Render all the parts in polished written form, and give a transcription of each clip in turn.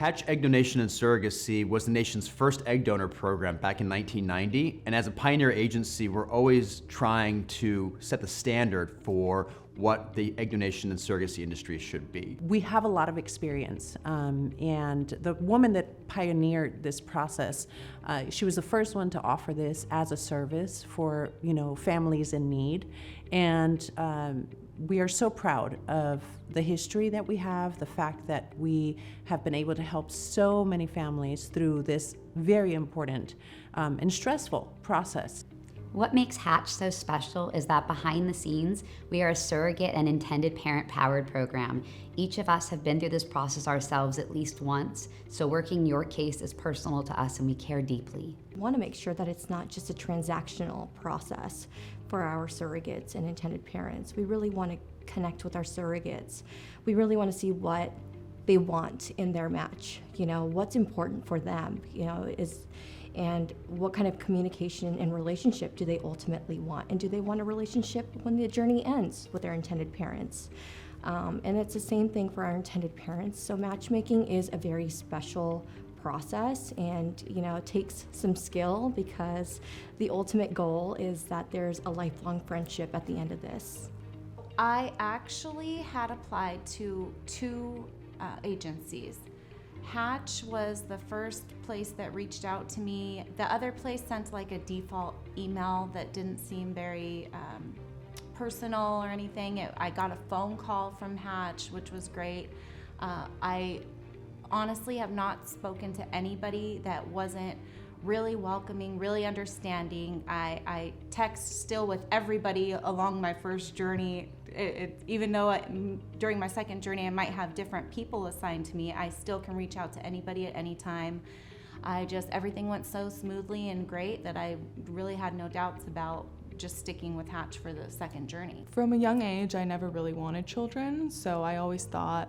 Hatch Egg Donation and Surrogacy was the nation's first egg donor program back in 1990, and as a pioneer agency, we're always trying to set the standard for what the egg donation and surrogacy industry should be. We have a lot of experience, and the woman that pioneered this process, she was the first one to offer this as a service for families in need, and we are so proud of the history that we have, the fact that we have been able to help so many families through this very important and stressful process. What makes Hatch so special is that behind the scenes, we are a surrogate and intended parent-powered program. Each of us have been through this process ourselves at least once, so working your case is personal to us and we care deeply. We want to make sure that it's not just a transactional process for our surrogates and intended parents. We really want to connect with our surrogates. We really want to see what they want in their match, what's important for them, and what kind of communication and relationship do they ultimately want? And do they want a relationship when the journey ends with their intended parents? And it's the same thing for our intended parents. So matchmaking is a very special process, and it takes some skill, because the ultimate goal is that there's a lifelong friendship at the end of this. I actually had applied to two agencies. Hatch was the first place that reached out to me. The other place sent like a default email that didn't seem very personal or anything. I got a phone call from Hatch, which was great. I honestly have not spoken to anybody that wasn't really welcoming, really understanding. I text still with everybody along my first journey. Even though during my second journey I might have different people assigned to me, I still can reach out to anybody at any time. Everything went so smoothly and great that I really had no doubts about just sticking with Hatch for the second journey. From a young age, I never really wanted children, so I always thought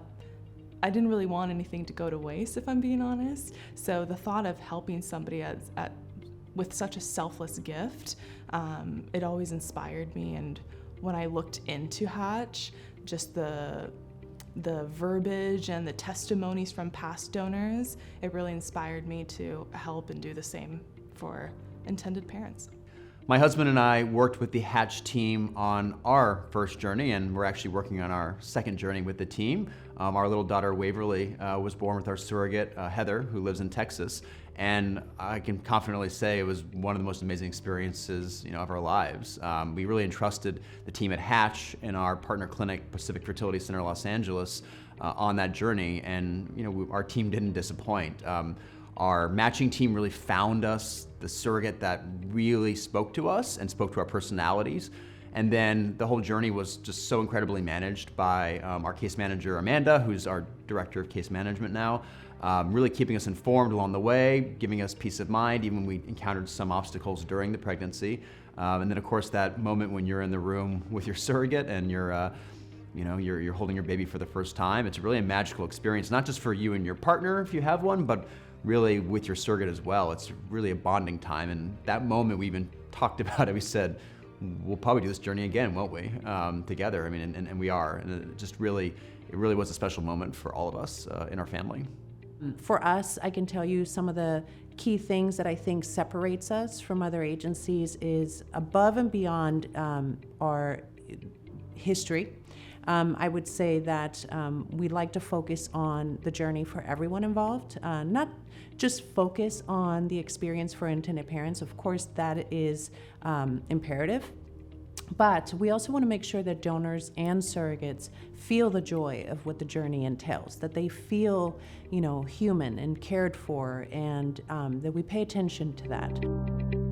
I didn't really want anything to go to waste, if I'm being honest. So the thought of helping somebody with such a selfless gift, it always inspired me. And when I looked into Hatch, just the verbiage and the testimonies from past donors, it really inspired me to help and do the same for intended parents. My husband and I worked with the Hatch team on our first journey, and we're actually working on our second journey with the team. Our little daughter Waverly was born with our surrogate, Heather, who lives in Texas, and I can confidently say it was one of the most amazing experiences of our lives. We really entrusted the team at Hatch and our partner clinic, Pacific Fertility Center Los Angeles, on that journey, and our team didn't disappoint. Our matching team really found us the surrogate that really spoke to us and spoke to our personalities. And then the whole journey was just so incredibly managed by our case manager, Amanda, who's our director of case management now, really keeping us informed along the way, giving us peace of mind, even when we encountered some obstacles during the pregnancy. And then of course that moment when you're in the room with your surrogate and you're holding your baby for the first time. It's really a magical experience, not just for you and your partner if you have one, but really with your surrogate as well. It's really a bonding time, and that moment we even talked about it. We said, we'll probably do this journey again, won't we, together? I mean, and we are, and it really was a special moment for all of us in our family. For us, I can tell you some of the key things that I think separates us from other agencies is above and beyond our history. I would say that we like to focus on the journey for everyone involved, not just focus on the experience for intended parents. Of course, that is imperative. But we also want to make sure that donors and surrogates feel the joy of what the journey entails, that they feel, human and cared for, and that we pay attention to that.